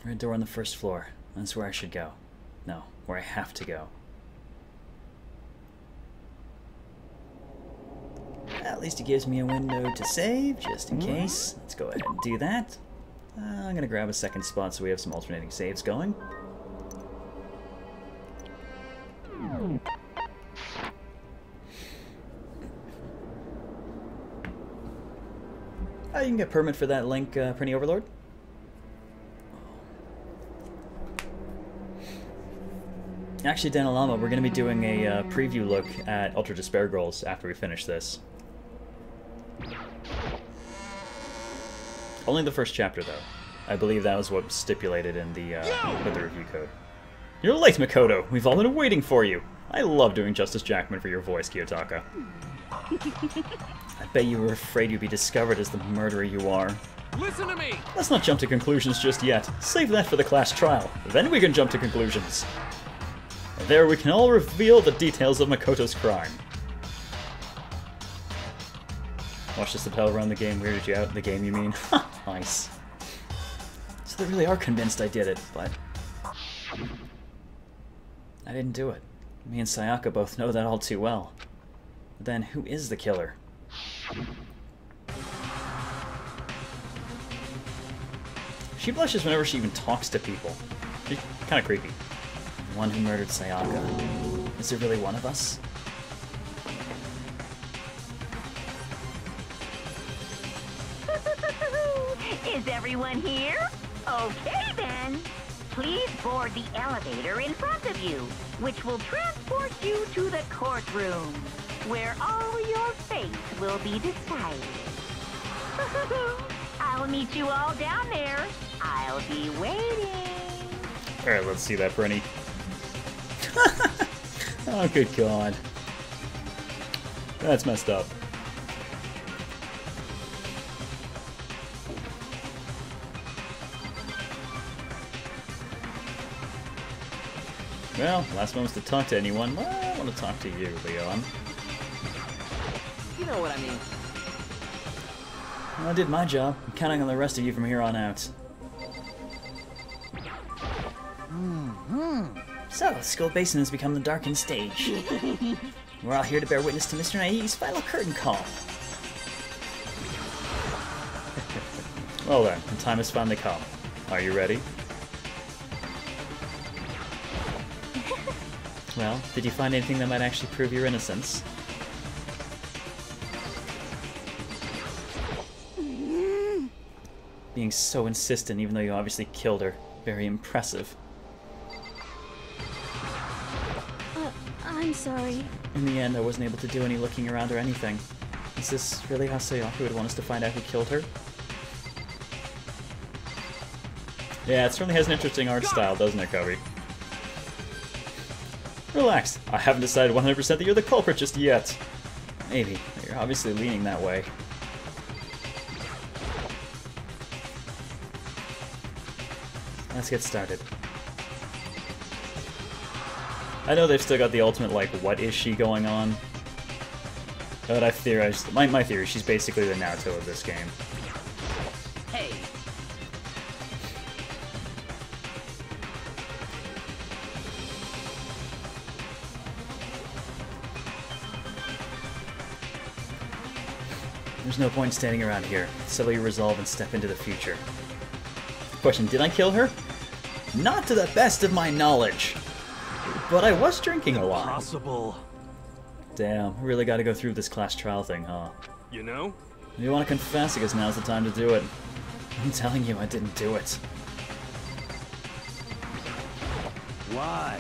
Red door on the first floor. That's where I should go. No, where I have to go. At least it gives me a window to save, just in case. Let's go ahead and do that. I'm gonna grab a second spot so we have some alternating saves going. You can get permit for that link, Prinny Overlord. Actually, Danganronpa, we're going to be doing a preview look at Ultra Despair Girls after we finish this. Only the first chapter, though. I believe that was what was stipulated in the with the review code. You're late, Makoto. We've all been waiting for you. I love doing Justice Jackman for your voice, Kiyotaka. I bet you were afraid you'd be discovered as the murderer you are. Listen to me! Let's not jump to conclusions just yet. Save that for the class trial. Then we can jump to conclusions. And there we can all reveal the details of Makoto's crime. Watch this lapel run the game weirded you out. The game, you mean? Nice. So they really are convinced I did it, but I didn't do it. Me and Sayaka both know that all too well. But then, who is the killer? She blushes whenever she even talks to people. She's kind of creepy. The one who murdered Sayaka. Is there really one of us? Is everyone here? Okay then. Please board the elevator in front of you, which will transport you to the courtroom, where all your fate will be decided. I'll meet you all down there. I'll be waiting. Alright, let's see that, Brenny. Oh, good God. That's messed up. Well, last one was to talk to anyone. Well, I want to talk to you, Leon. You know what I mean. Well, I did my job. I'm counting on the rest of you from here on out. So, Skull Basin has become the darkened stage. We're all here to bear witness to Mr. Naive's final curtain call. Well then, the time has finally come. Are you ready? Well, did you find anything that might actually prove your innocence? Being so insistent even though you obviously killed her. Very impressive. I'm sorry. In the end, I wasn't able to do any looking around or anything. Is this really how Sayaka would want us to find out who killed her? Yeah, it certainly has an interesting art style, doesn't it, Kobe? Relax. I haven't decided 100% that you're the culprit just yet. Maybe. You're obviously leaning that way. Let's get started. I know they've still got the ultimate, like, what is she going on? But I've theorized, my theory, she's basically the Naruto of this game. Hey. There's no point standing around here. Settle your resolve and step into the future. Question, did I kill her? Not to the best of my knowledge. But I was drinking a lot. Possible. Damn, we really gotta go through this class trial thing, huh? You know? You wanna confess because now's the time to do it. I'm telling you, I didn't do it. What?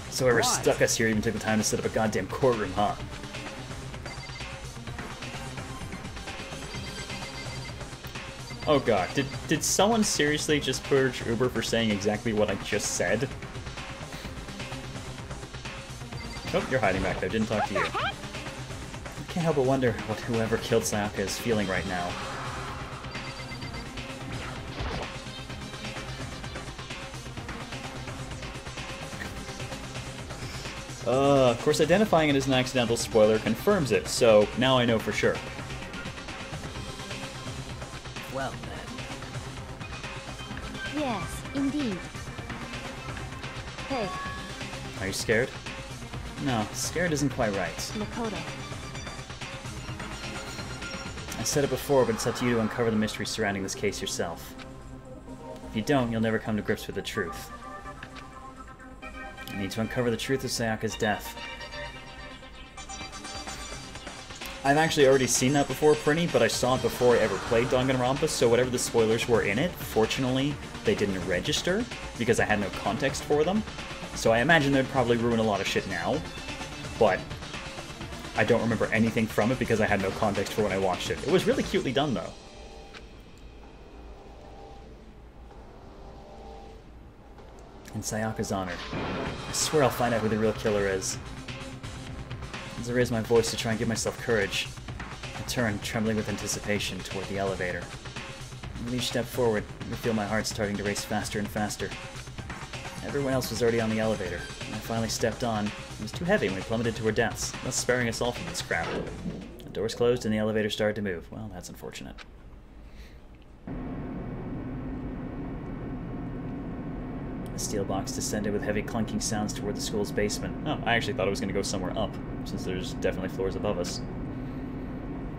So whoever stuck us here even took the time to set up a goddamn courtroom, huh? Oh god, did someone seriously just purge Uber for saying exactly what I just said? Oh, you're hiding back there, didn't talk to you. I can't help but wonder what whoever killed Sayaka is feeling right now. Of course, identifying it as an accidental spoiler confirms it, so now I know for sure. Well then. Yes, Indeed. Hey, Are you scared? No, scared isn't quite right. Makoto. I said it before, but it's up to you to uncover the mystery surrounding this case yourself. If you don't, you'll never come to grips with the truth. You need to uncover the truth of Sayaka's death. I've actually already seen that before, Prinny, but I saw it before I ever played Danganronpa, so whatever the spoilers were in it, fortunately, they didn't register, because I had no context for them. So I imagine they'd probably ruin a lot of shit now, but I don't remember anything from it because I had no context for when I watched it. It was really cutely done, though. In Sayaka's honor, I swear I'll find out who the real killer is. As I raise my voice to try and give myself courage, I turn, trembling with anticipation, toward the elevator. With each step forward, I feel my heart starting to race faster and faster. Everyone else was already on the elevator. When I finally stepped on, it was too heavy and we plummeted to our deaths, thus sparing us all from this crap. The doors closed and the elevator started to move. Well, that's unfortunate. The steel box descended with heavy clunking sounds toward the school's basement. Oh, I actually thought it was going to go somewhere up, since there's definitely floors above us.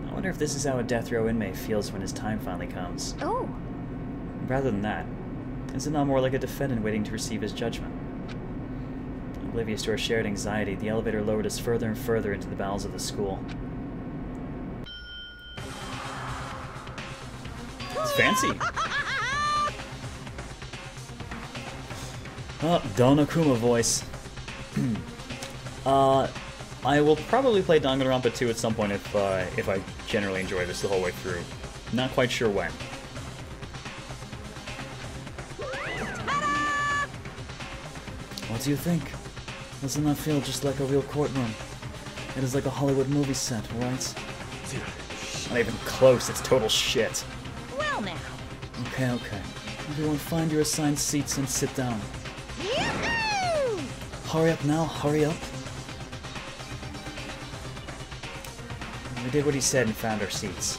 I wonder if this is how a death row inmate feels when his time finally comes. Oh! Rather than that, is it not more like a defendant waiting to receive his judgment? Oblivious to our shared anxiety, the elevator lowered us further and further into the bowels of the school. It's fancy! Oh, Donokuma voice. I will probably play Danganronpa 2 at some point if I generally enjoy this the whole way through. Not quite sure when. What do you think? Doesn't that feel just like a real courtroom? It is like a Hollywood movie set, right? Not even close, it's total shit. Well now. Okay. Everyone find your assigned seats and sit down. Yoo-hoo! Hurry up now, hurry up. We did what he said and found our seats.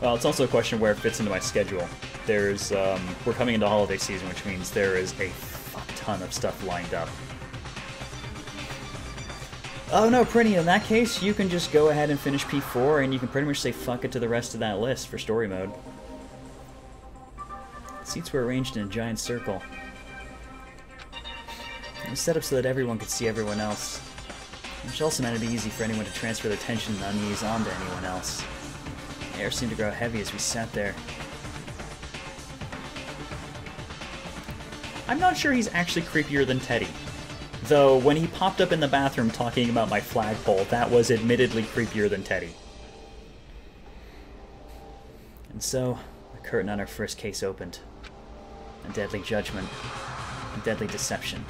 Well, it's also a question where it fits into my schedule. There's, we're coming into holiday season, which means there is a fuck ton of stuff lined up. Oh no, Prinny, in that case, you can just go ahead and finish P4, and you can pretty much say fuck it to the rest of that list for story mode. Seats were arranged in a giant circle. It was set up so that everyone could see everyone else, which also meant it'd be easy for anyone to transfer their tension and unease onto anyone else. The air seemed to grow heavy as we sat there. I'm not sure he's actually creepier than Teddy. Though, when he popped up in the bathroom talking about my flagpole, that was admittedly creepier than Teddy. And so, the curtain on our first case opened. A deadly judgment, a deadly deception,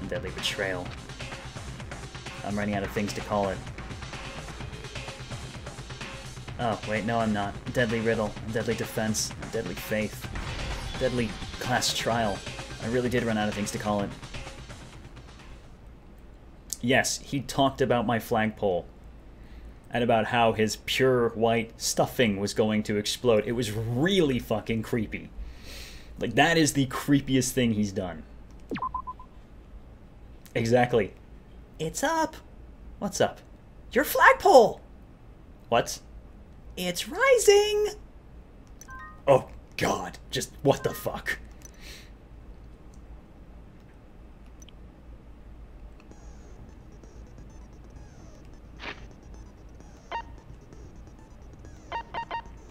a deadly betrayal. I'm running out of things to call it. Oh, wait, no I'm not. A deadly riddle, a deadly defense, a deadly faith, a deadly class trial. I really did run out of things to call it. Yes, he talked about my flagpole. And about how his pure white stuffing was going to explode. It was really fucking creepy. Like, that is the creepiest thing he's done. Exactly. It's up. What's up? Your flagpole! What? It's rising! Oh, God. Just, what the fuck?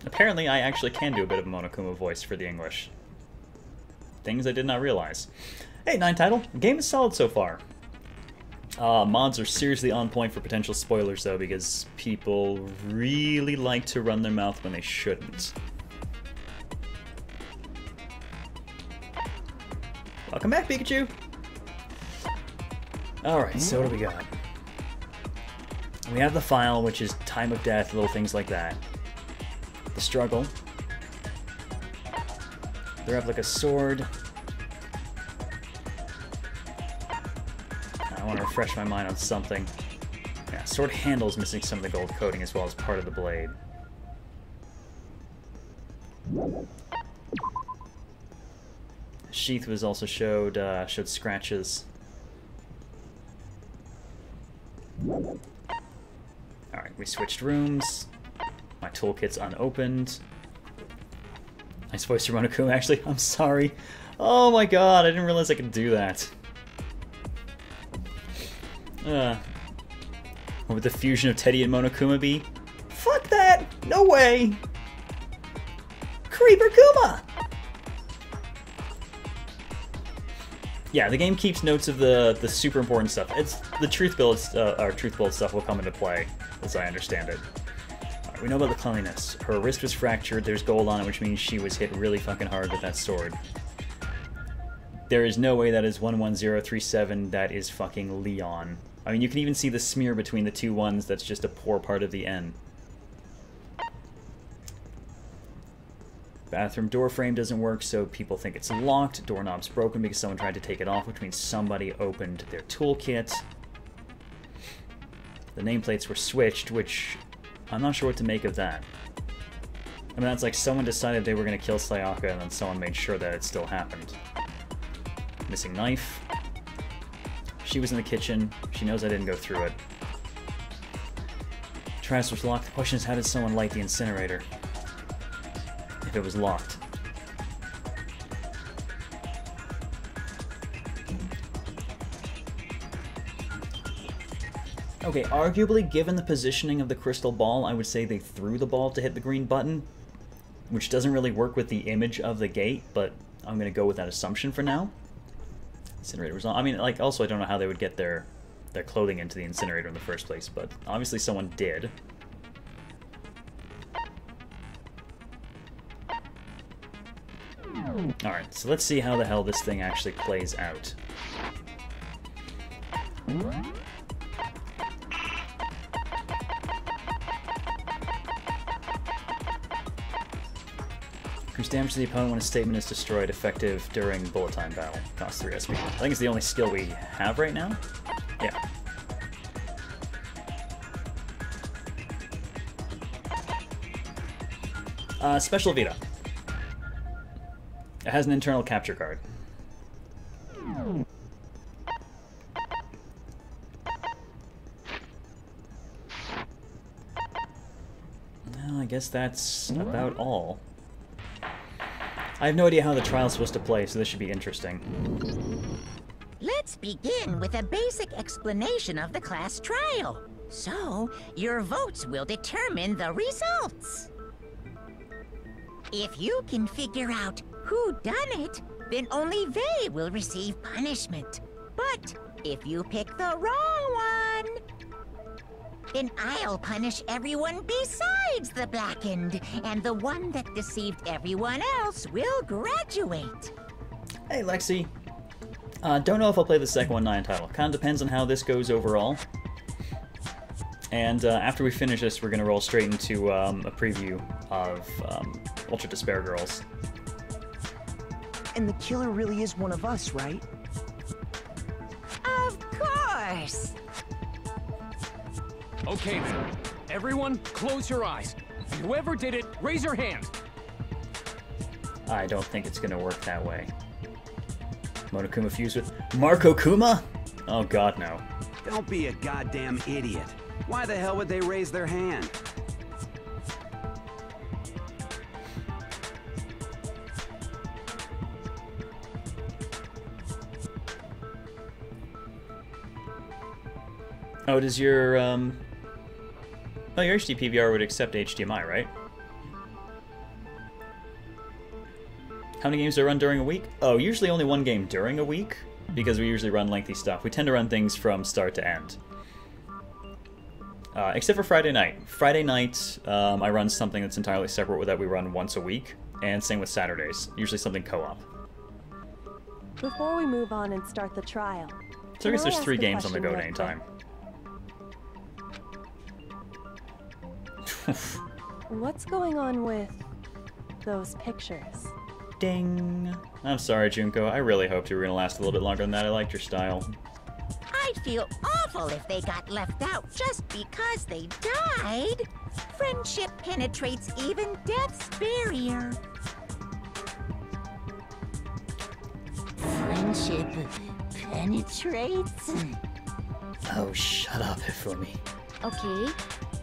Apparently, I actually can do a bit of a Monokuma voice for the English. Things I did not realize. Hey, 9 title. The game is solid so far. Mods are seriously on point for potential spoilers, though, because people really like to run their mouth when they shouldn't. Welcome back, Pikachu! Alright, so what do we got? We have the file, which is time of death, little things like that. The struggle. The replica sword. I want to refresh my mind on something. Yeah, sword handle is missing some of the gold coating as well as part of the blade. sheath was also showed scratches. Alright, we switched rooms. My toolkit's unopened. Nice voice to Monokuma, actually. I'm sorry. Oh my god, I didn't realize I could do that. What would the fusion of Teddy and Monokuma be? Fuck that! No way! Creeper Kuma! Yeah, the game keeps notes of the super important stuff. It's the truth bullet stuff will come into play, as I understand it. We know about the cleanliness. Her wrist was fractured, there's gold on it, which means she was hit really fucking hard with that sword. There is no way that is 11037, that is fucking Leon. I mean, you can even see the smear between the two ones, that's just a poor part of the N. Bathroom door frame doesn't work, so people think it's locked. Doorknob's broken because someone tried to take it off, which means somebody opened their toolkit. The nameplates were switched, which I'm not sure what to make of that. I mean, that's like someone decided they were going to kill Sayaka, and then someone made sure that it still happened. Missing knife. She was in the kitchen. She knows I didn't go through it. Trash was locked. The question is, how did someone light the incinerator? If it was locked. Okay, arguably, given the positioning of the crystal ball, I would say they threw the ball to hit the green button, which doesn't really work with the image of the gate, but I'm going to go with that assumption for now. Incinerator was on. I mean, like, also I don't know how they would get their clothing into the incinerator in the first place, but obviously someone did. Alright, so let's see how the hell this thing actually plays out. Increase damage to the opponent when a statement is destroyed, effective during bullet time battle. Costs 3 SP. I think it's the only skill we have right now. Yeah. Special Vita. It has an internal capture card. Well, I guess that's about all. I have no idea how the trial's supposed to play, so this should be interesting. Let's begin with a basic explanation of the class trial. So, your votes will determine the results. If you can figure out who done it, then only they will receive punishment. But if you pick the wrong one, then I'll punish everyone besides the blackened, and the one that deceived everyone else will graduate. Hey, Lexi. Don't know if I'll play the second one 9 title. Kind of depends on how this goes overall. And after we finish this, we're going to roll straight into a preview of Ultra Despair Girls. And the killer really is one of us, right? Of course! Okay then. Everyone, close your eyes. And whoever did it, raise your hand. I don't think it's going to work that way. Monokuma fused with Marco Kuma? Oh god, no. Don't be a goddamn idiot. Why the hell would they raise their hand? Oh, does your, oh, your HD PVR would accept HDMI, right? How many games do I run during a week? Oh, usually only one game during a week, because we usually run lengthy stuff. We tend to run things from start to end. Except for Friday night. Friday night, I run something that's entirely separate with that we run once a week, and same with Saturdays. Usually something co-op. Before we move on and start the trial, So I guess there's ask 3 a games on the go at question any real time. what's going on with those pictures? Ding. I'm sorry, Junko. I really hoped you were going to last a little bit longer than that. I liked your style. I'd feel awful if they got left out just because they died. Friendship penetrates even death's barrier. friendship penetrates. Oh, shut up, Hifumi. Okay,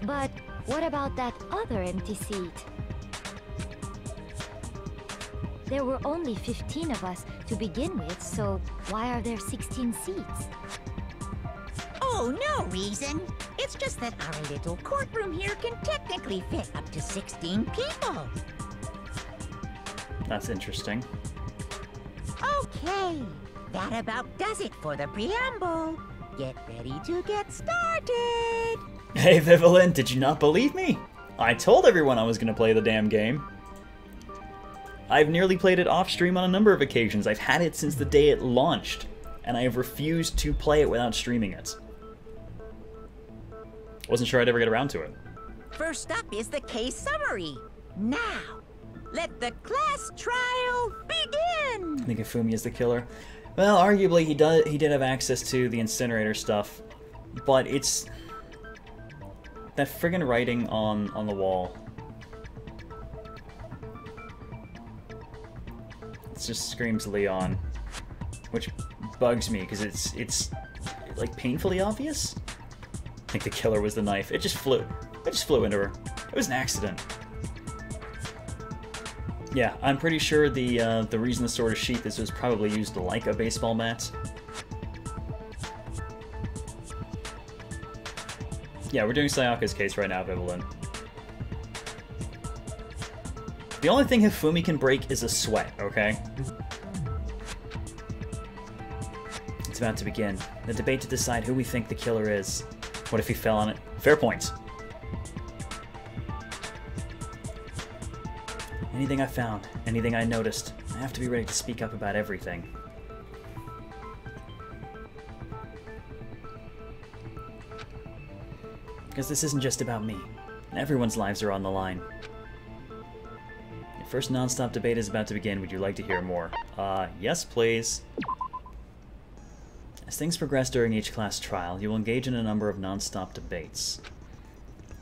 but what about that other empty seat? There were only 15 of us to begin with, so why are there 16 seats? Oh, no reason. It's just that our little courtroom here can technically fit up to 16 people. That's interesting. Okay, that about does it for the preamble. Get ready to get started. Hey, Vivalin, did you not believe me? I told everyone I was going to play the damn game. I've nearly played it off-stream on a number of occasions. I've had it since the day it launched, and I have refused to play it without streaming it. Wasn't sure I'd ever get around to it. First up is the case summary. Now, let the class trial begin! I think Hifumi is the killer. Well, arguably he did have access to the incinerator stuff, but it's that friggin' writing on the wall. It just screams Leon, which bugs me because it's like painfully obvious. I think the killer was the knife. It just flew into her. It was an accident. Yeah, I'm pretty sure the reason the sword is sheathed is it was probably used like a baseball bat. Yeah, we're doing Sayaka's case right now, Vivalin. The only thing Hifumi can break is a sweat, okay? It's about to begin. The debate to decide who we think the killer is. What if he fell on it? Fair point. Anything I found, anything I noticed, I have to be ready to speak up about everything. Because this isn't just about me. Everyone's lives are on the line. Your first non-stop debate is about to begin. Would you like to hear more? Yes, please. As things progress during each class trial, you will engage in a number of non-stop debates.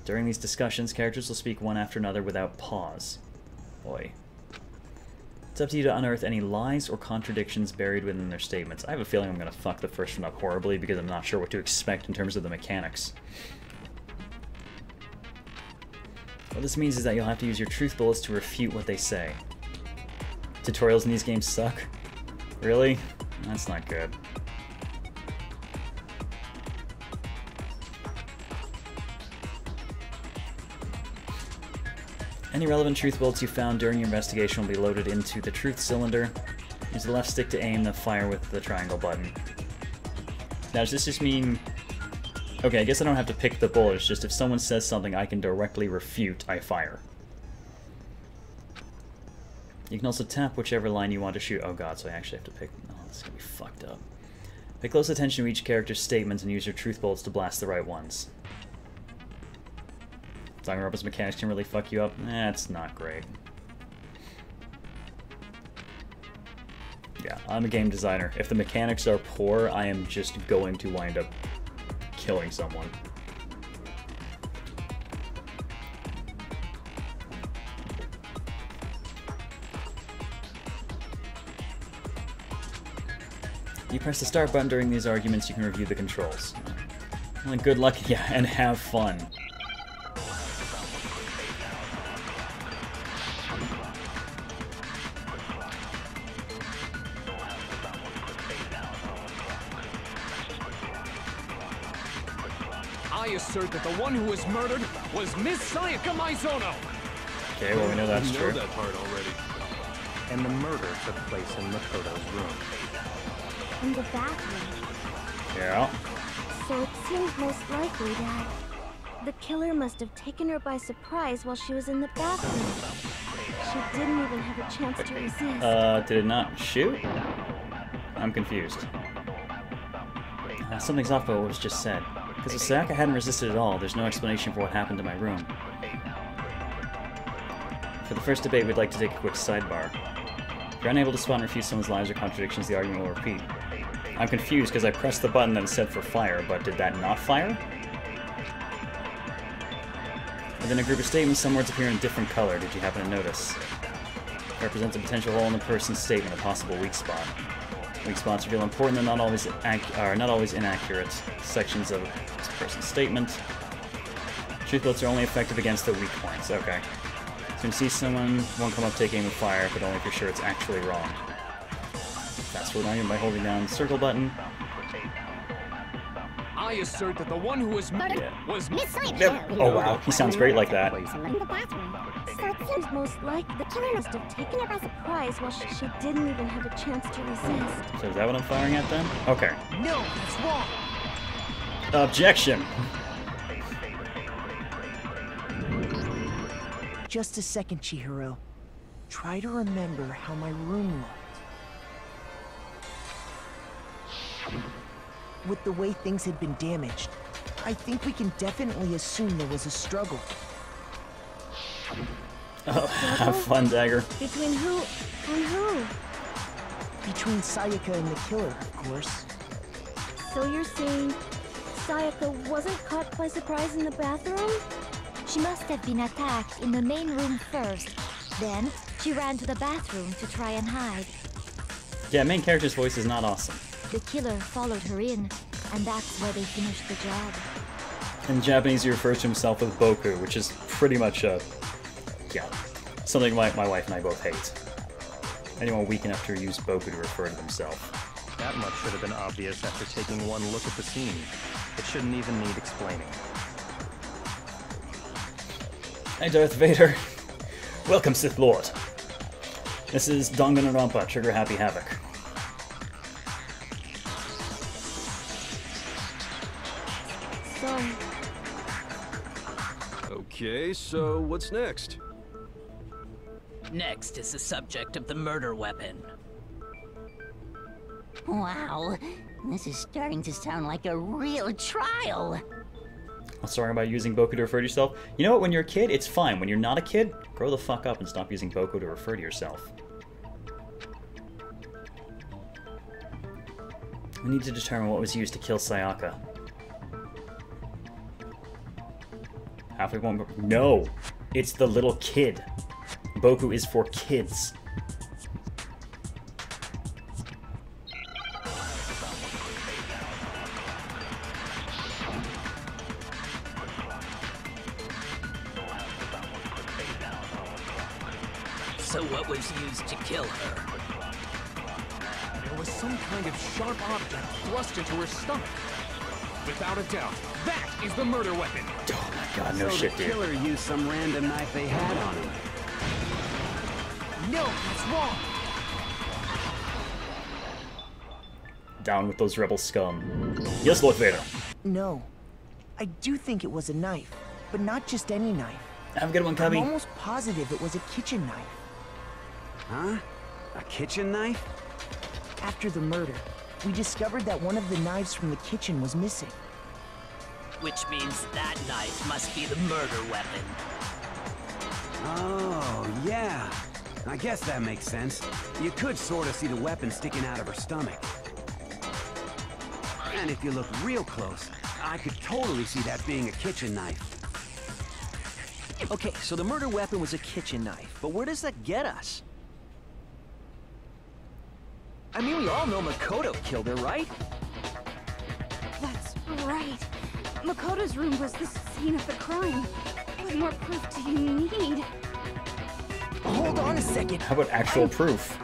During these discussions, characters will speak one after another without pause. Boy. It's up to you to unearth any lies or contradictions buried within their statements. I have a feeling I'm going to fuck the first one up horribly because I'm not sure what to expect in terms of the mechanics. What this means is that you'll have to use your truth bullets to refute what they say. Tutorials in these games suck? Really? That's not good. Any relevant truth bullets you found during your investigation will be loaded into the truth cylinder. Use the left stick to aim, then fire with the triangle button. Now, does this just mean... Okay, I guess I don't have to pick the bullet, it's just if someone says something I can directly refute, I fire. You can also tap whichever line you want to shoot. Oh god, so I actually have to pick... Oh, this is gonna be fucked up. Pay close attention to each character's statements and use your truth bullets to blast the right ones. Danganronpa's mechanics can really fuck you up. That's not great. Yeah, I'm a game designer. If the mechanics are poor, I am just going to wind up killing someone. You press the start button during these arguments, you can review the controls. Well, good luck, yeah, and have fun. I assert that the one who was murdered was Miss Sayaka Maizono. Okay, well we know that's true. We know that part already. And the murder took place in Makoto's room. In the bathroom. Yeah. So it seems most likely that the killer must have taken her by surprise while she was in the bathroom. She didn't even have a chance to resist. Did it not shoot? I'm confused. Something's off about what was just said. Because if Sayaka hadn't resisted at all, there's no explanation for what happened to my room. For the first debate, we'd like to take a quick sidebar. If you're unable to spot and refute someone's lies or contradictions, the argument will repeat. I'm confused because I pressed the button that said for fire, but did that not fire? Within a group of statements, some words appear in a different color. Did you happen to notice? It represents a potential hole in the person's statement, a possible weak spot. Weak spots reveal important and not always inaccurate sections of this person's statement. Truth bullets are only effective against the weak points. Okay. So when you see someone, won't come up, take aim and fire, but only if you're sure it's actually wrong. Fast forward on by holding down the circle button. I assert that the one who was was Oh wow, he sounds great like that. Seems most like the killer must have taken her by surprise while she didn't even have a chance to resist. So is that what I'm firing at then? Okay. No, that's wrong. Objection! Just a second, Chihiro. Try to remember how my room looked. With the way things had been damaged, I think we can definitely assume there was a struggle. Oh, have fun, Dagger. Between who and who? Between Sayaka and the killer, of course. So you're saying Sayaka wasn't caught by surprise in the bathroom? She must have been attacked in the main room first. Then, she ran to the bathroom to try and hide. Yeah, main character's voice is not awesome. The killer followed her in, and that's where they finished the job. In Japanese, he refers to himself as Boku, which is pretty much something my wife and I both hate. Anyone weak enough to use Boku to refer to themselves. That much should have been obvious after taking one look at the scene. It shouldn't even need explaining. Hey Darth Vader. Welcome, Sith Lord. This is Danganronpa, Trigger Happy Havoc. Okay, so what's next? Next is the subject of the murder weapon. Wow, this is starting to sound like a real trial. What's wrong about using Boku to refer to yourself? You know what, when you're a kid, it's fine. When you're not a kid, grow the fuck up and stop using Boku to refer to yourself. We need to determine what was used to kill Sayaka. Halfway one. No! It's the little kid. Boku is for kids. So what was used to kill her? There was some kind of sharp object thrust into her stomach. Without a doubt, that is the murder weapon. Oh my god, no so shit, the dude. killer used some random knife they had on him. No, that's wrong. Down with those rebel scum. Yes, Lord Vader. No. I do think it was a knife, but not just any knife. Have a good one, Cubby. I'm almost positive it was a kitchen knife. Huh? A kitchen knife? After the murder, we discovered that one of the knives from the kitchen was missing. Which means that knife must be the murder weapon. Oh, yeah. I guess that makes sense. You could sort of see the weapon sticking out of her stomach. And if you look real close, I could totally see that being a kitchen knife. Okay, so the murder weapon was a kitchen knife, but where does that get us? I mean, we all know Makoto killed her, right? That's right. Makoto's room was the scene of the crime. What more proof do you need? Hold on a second. How about actual proof?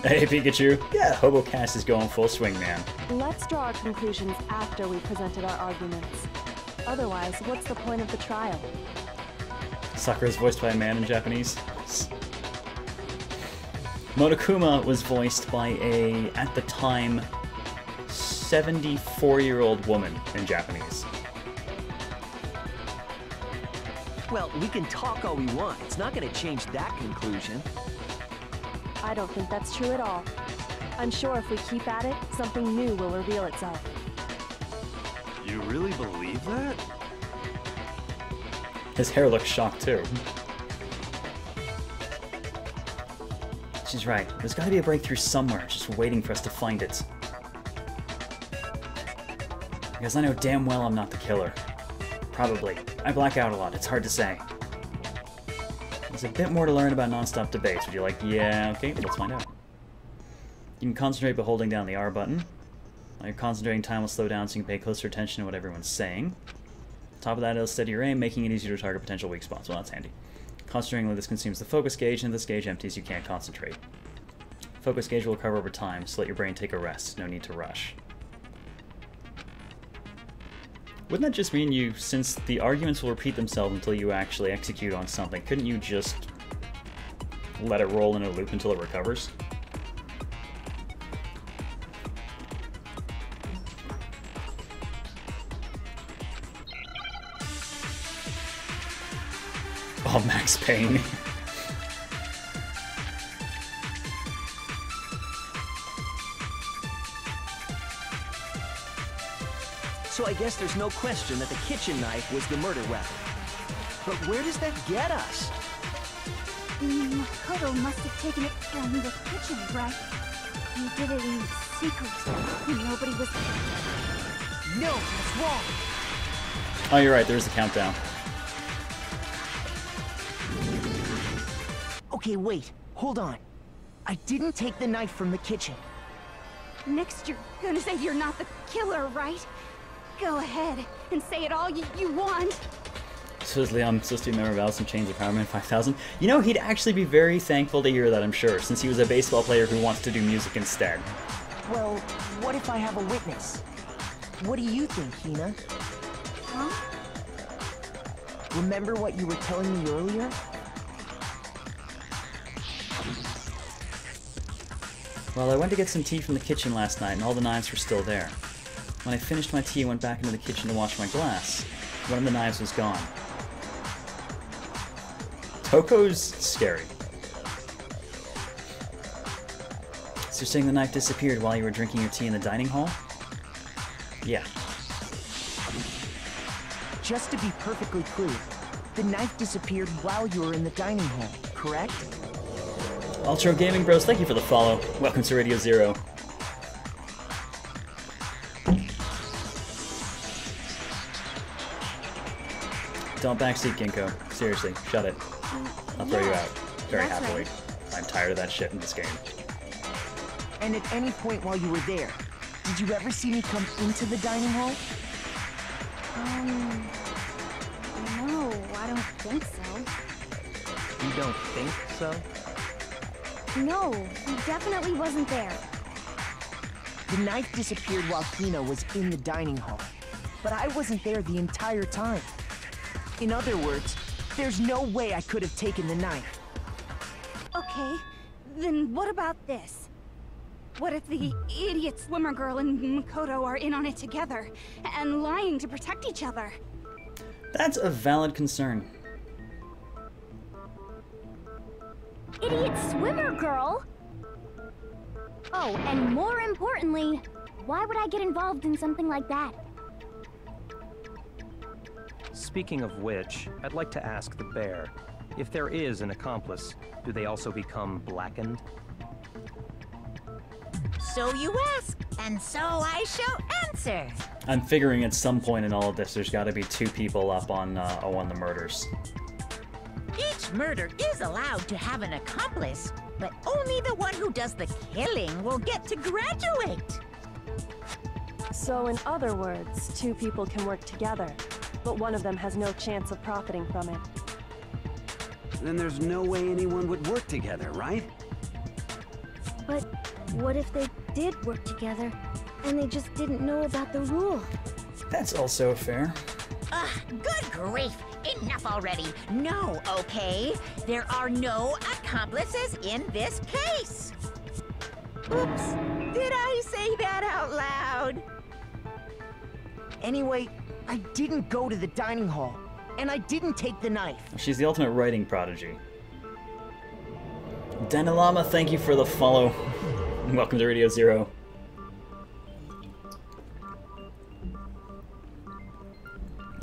Hey, Pikachu. Yeah, HoboCast is going full swing, man. Let's draw our conclusions after we've presented our arguments. Otherwise, what's the point of the trial? Sakura is voiced by a man in Japanese. Monokuma was voiced by a, at the time, 74-year-old woman in Japanese. Well, we can talk all we want. It's not going to change that conclusion. I don't think that's true at all. I'm sure if we keep at it, something new will reveal itself. You really believe that? His hair looks shocked too. She's right. There's gotta be a breakthrough somewhere, just waiting for us to find it. Because I know damn well I'm not the killer. Probably. I black out a lot, it's hard to say. There's a bit more to learn about non-stop debates. Would you like, yeah, okay, let's find out. You can concentrate by holding down the R button. While you're concentrating, time will slow down so you can pay closer attention to what everyone's saying. On top of that, it'll steady your aim, making it easier to target potential weak spots. Well, that's handy. Concentrating with this consumes the focus gauge, and if this gauge empties, you can't concentrate. Focus gauge will recover over time, so let your brain take a rest. No need to rush. Wouldn't that just mean you, since the arguments will repeat themselves until you actually execute on something, couldn't you just let it roll in a loop until it recovers? Oh, Max Payne. So I guess there's no question that the kitchen knife was the murder weapon. But where does that get us? Makoto must have taken it from the kitchen, right? He did it in secret. Nobody was... No, that's wrong. Oh, you're right. There's a countdown. Okay, wait. Hold on. I didn't take the knife from the kitchen. Next, you're gonna say you're not the killer, right? Go ahead and say it all you want. Supposedly I'm supposed to be a member of Alice in Chains or Power Man 5000. You know, he'd actually be very thankful to hear that, I'm sure, since he was a baseball player who wants to do music instead. Well, what if I have a witness? What do you think, Hina? Huh? Remember what you were telling me earlier? Well, I went to get some tea from the kitchen last night, and all the knives were still there. When I finished my tea, I went back into the kitchen to wash my glass. One of the knives was gone. Toko's scary. So you're saying the knife disappeared while you were drinking your tea in the dining hall? Yeah. Just to be perfectly clear, the knife disappeared while you were in the dining hall, correct? Ultra Gaming Bros, thank you for the follow. Welcome to Radio Zero. Don't backseat, Ginkgo. Seriously, shut it. I'll throw you out. Very happily. Right. I'm tired of that shit in this game. And at any point while you were there, did you ever see me come into the dining hall? No, I don't think so. You don't think so? No, he definitely wasn't there. The knife disappeared while Hina was in the dining hall, but I wasn't there the entire time. In other words, there's no way I could have taken the knife. Okay, then what about this? What if the idiot swimmer girl and Makoto are in on it together, and lying to protect each other? That's a valid concern. Idiot swimmer girl? Oh, and more importantly, why would I get involved in something like that? Speaking of which, I'd like to ask the bear, if there is an accomplice, do they also become blackened? So you ask, and so I shall answer. I'm figuring at some point in all of this, there's got to be two people up on the murders. Each murder is allowed to have an accomplice, but only the one who does the killing will get to graduate. So in other words, two people can work together, but one of them has no chance of profiting from it. Then there's no way anyone would work together, right? But what if they did work together, and they just didn't know about the rule? That's also fair. Good grief! Enough already! No, okay? There are no accomplices in this case! Oops! Did I say that out loud? Anyway, I didn't go to the dining hall, and I didn't take the knife. She's the ultimate writing prodigy. Denilama, thank you for the follow. Welcome to Radio Zero.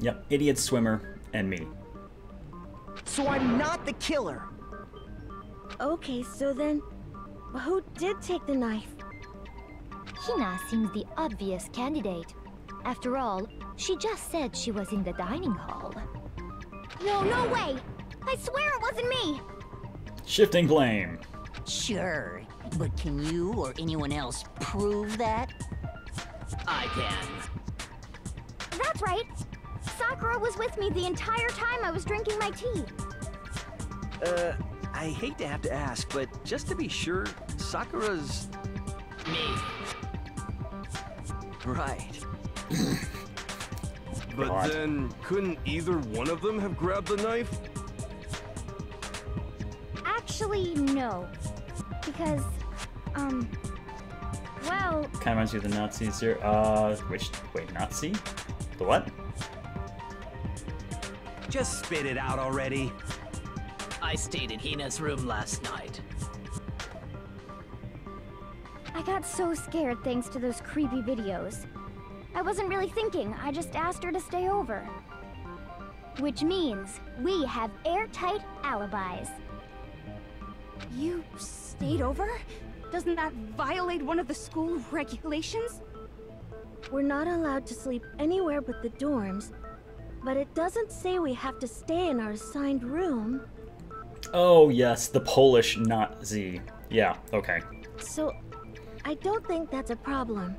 Yep, idiot swimmer and me. So I'm not the killer. Okay, so then, who did take the knife? Hina seems the obvious candidate. After all, she just said she was in the dining hall. No way! I swear it wasn't me! Shifting blame. Sure, but can you or anyone else prove that? I can. That's right. Sakura was with me the entire time I was drinking my tea. I hate to have to ask, but just to be sure, Sakura's... Me. Right. But then, couldn't either one of them have grabbed the knife? Actually, no. Because, well... Kind of reminds me of the Nazis here. Wait, Nazi? The what? Just spit it out already. I stayed in Hina's room last night. I got so scared thanks to those creepy videos. I wasn't really thinking, I just asked her to stay over. Which means we have airtight alibis. You stayed over? Doesn't that violate one of the school regulations? We're not allowed to sleep anywhere but the dorms, but it doesn't say we have to stay in our assigned room. Oh yes, the Polish Nazi. Yeah, okay. So, I don't think that's a problem.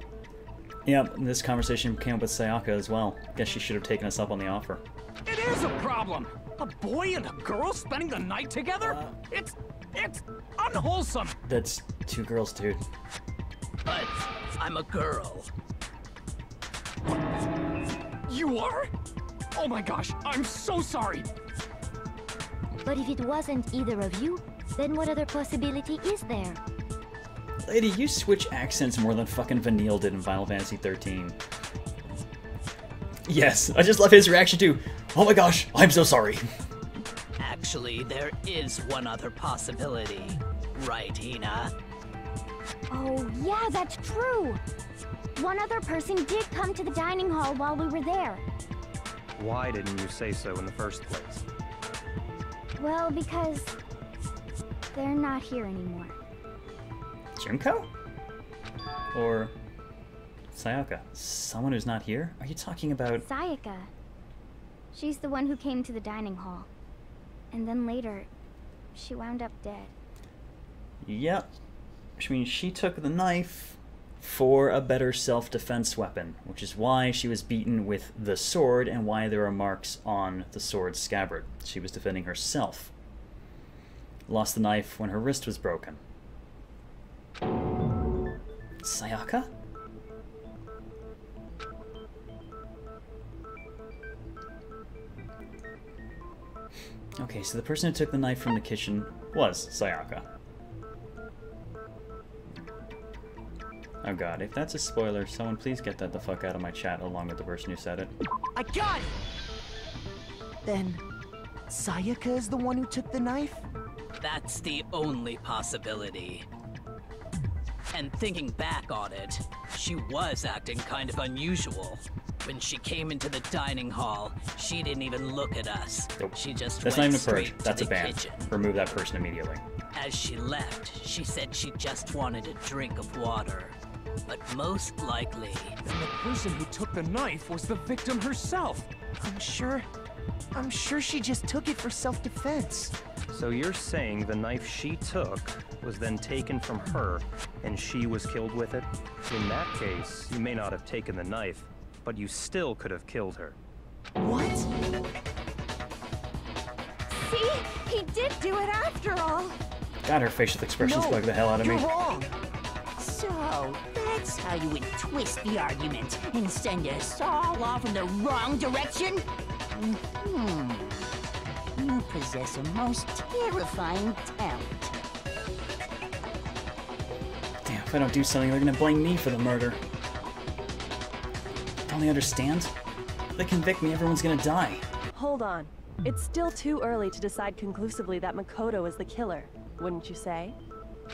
Yeah, this conversation came up with Sayaka as well. Guess she should have taken us up on the offer. It is a problem! A boy and a girl spending the night together? It's unwholesome! That's two girls, dude. But I'm a girl. You are? Oh my gosh, I'm so sorry! But if it wasn't either of you, then what other possibility is there? Lady, you switch accents more than fucking Vanille did in Final Fantasy 13. Yes, I just love his reaction to, oh my gosh, I'm so sorry. Actually, there is one other possibility. Right, Hina? Oh, yeah, that's true. One other person did come to the dining hall while we were there. Why didn't you say so in the first place? Well, because they're not here anymore. Junko? Or Sayaka? Someone who's not here? Are you talking about... Sayaka. She's the one who came to the dining hall. And then later, she wound up dead. Yep. Which means she took the knife for a better self-defense weapon, which is why she was beaten with the sword and why there are marks on the sword's scabbard. She was defending herself. Lost the knife when her wrist was broken. Sayaka? Okay, so the person who took the knife from the kitchen was Sayaka. Oh god, if that's a spoiler, someone please get that the fuck out of my chat along with the person who said it. I got it! Then, Sayaka is the one who took the knife? That's the only possibility. And thinking back on it, she was acting kind of unusual. When she came into the dining hall, she didn't even look at us. Nope. She just That's went not even a straight purge. That's to a the ban. kitchen. Remove that person immediately. As she left, she said she just wanted a drink of water. But most likely... Then the person who took the knife was the victim herself. I'm sure she just took it for self-defense. So you're saying the knife she took was then taken from her, and she was killed with it? In that case, you may not have taken the knife, but you still could have killed her. What? See? He did do it after all. God, her facial expressions bug the hell out of me. You're wrong. So, that's how you would twist the argument and send us all off in the wrong direction? You possess a most terrifying talent. Damn, if I don't do something, they're gonna blame me for the murder. Don't they understand? If they convict me, everyone's gonna die. Hold on. It's still too early to decide conclusively that Makoto is the killer, wouldn't you say?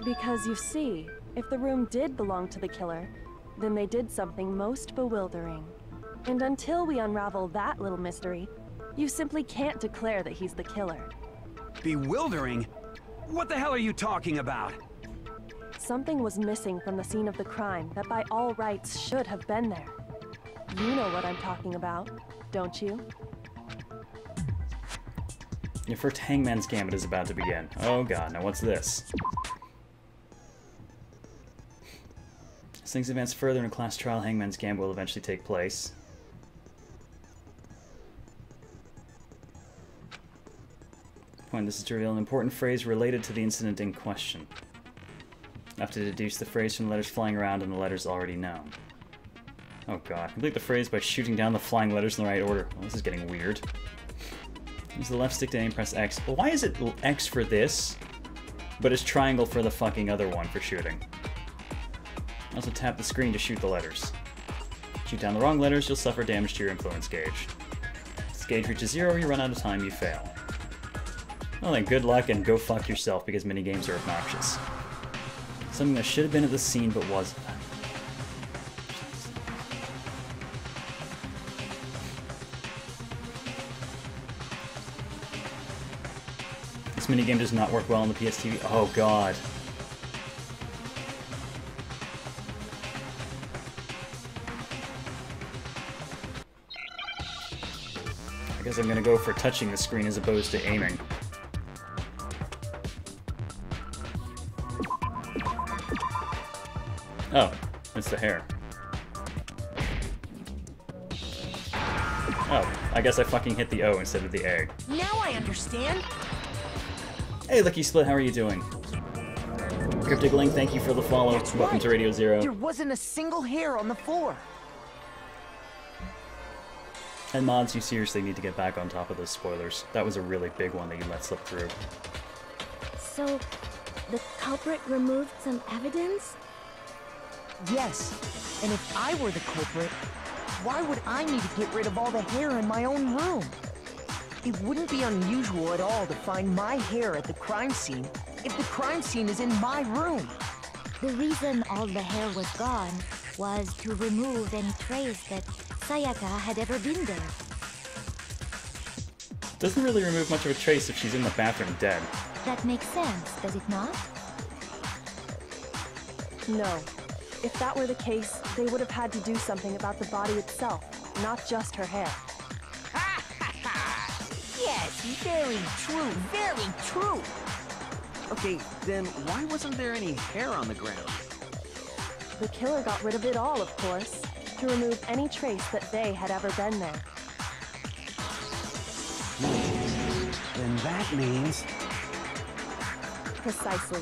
Because you see, if the room did belong to the killer, then they did something most bewildering. And until we unravel that little mystery, you simply can't declare that he's the killer. Bewildering? What the hell are you talking about? Something was missing from the scene of the crime that by all rights should have been there. You know what I'm talking about, don't you? Your first Hangman's Gambit is about to begin. Oh god, now what's this? As things advance further in a class trial, Hangman's Gambit will eventually take place. Point, this is to reveal an important phrase related to the incident in question. I have to deduce the phrase from the letters flying around and the letters already known. Oh god. Complete the phrase by shooting down the flying letters in the right order. Well, this is getting weird. Use the left stick to aim, press X. Well, why is it X for this, but it's triangle for the fucking other one for shooting? Also tap the screen to shoot the letters. Shoot down the wrong letters, you'll suffer damage to your influence gauge. If this gauge reaches 0, you run out of time, you fail. Well then, good luck and go fuck yourself because minigames are obnoxious. Something that should have been at the scene but wasn't. This minigame does not work well on the PSTV. Oh god. I guess I'm gonna go for touching the screen as opposed to aiming. Oh, it's the hair. Oh, I guess I fucking hit the O instead of the A. Now I understand. Hey, Lucky Split, how are you doing? Cryptic Link, thank you for the follow. That's Welcome right. to Radio Zero. There wasn't a single hair on the floor. And mods, you seriously need to get back on top of those spoilers. That was a really big one that you let slip through. So, the culprit removed some evidence? Yes, and if I were the culprit, why would I need to get rid of all the hair in my own room? It wouldn't be unusual at all to find my hair at the crime scene if the crime scene is in my room. The reason all the hair was gone was to remove any trace that Sayaka had ever been there. Doesn't really remove much of a trace if she's in the bathroom dead. That makes sense, does it not? No. If that were the case, they would have had to do something about the body itself, not just her hair. Yes, very true, very true. Okay, then why wasn't there any hair on the ground? The killer got rid of it all, of course, to remove any trace that they had ever been there. Then that means... Precisely.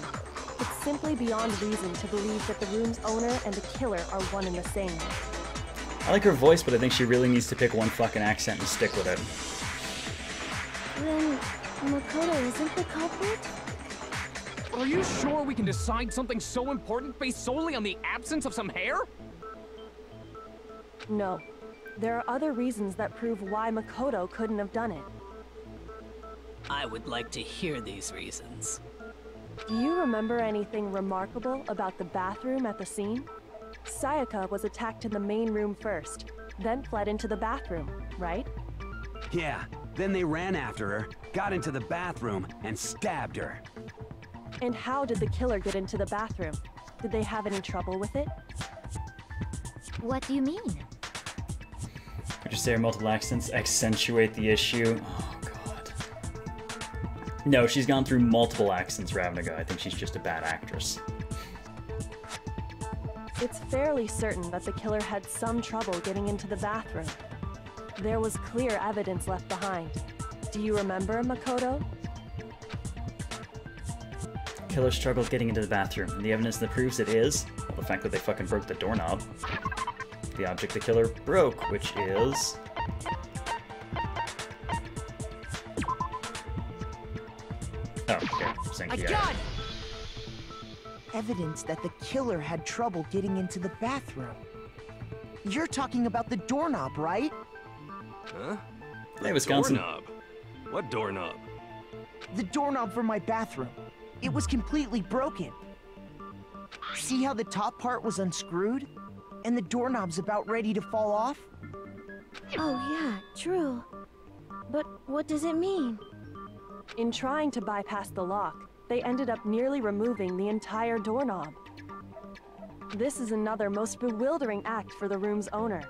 It's simply beyond reason to believe that the room's owner and the killer are one and the same. I like her voice, but I think she really needs to pick one fucking accent and stick with it. Then, Makoto isn't the culprit? Are you sure we can decide something so important based solely on the absence of some hair? No. There are other reasons that prove why Makoto couldn't have done it. I would like to hear these reasons. Do you remember anything remarkable about the bathroom at the scene? Sayaka was attacked in the main room first, then fled into the bathroom, right? Yeah, then they ran after her, got into the bathroom, and stabbed her. And how did the killer get into the bathroom? Did they have any trouble with it? What do you mean? Would you say her multiple accents accentuate the issue? Oh, God. No, she's gone through multiple accents, Ravnica. I think she's just a bad actress. It's fairly certain that the killer had some trouble getting into the bathroom. There was clear evidence left behind. Do you remember, Makoto? Killer struggled getting into the bathroom, and the evidence that proves it is, well, the fact that they fucking broke the doorknob. The object the killer broke, which is... Oh, okay. I got it! Evidence that the killer had trouble getting into the bathroom. You're talking about the doorknob, right? Huh? Hey, Wisconsin. Doorknob? What doorknob? The doorknob for my bathroom. It was completely broken. See how the top part was unscrewed? And the doorknob's about ready to fall off? Oh yeah, true. But what does it mean? In trying to bypass the lock, they ended up nearly removing the entire doorknob. This is another most bewildering act for the room's owner.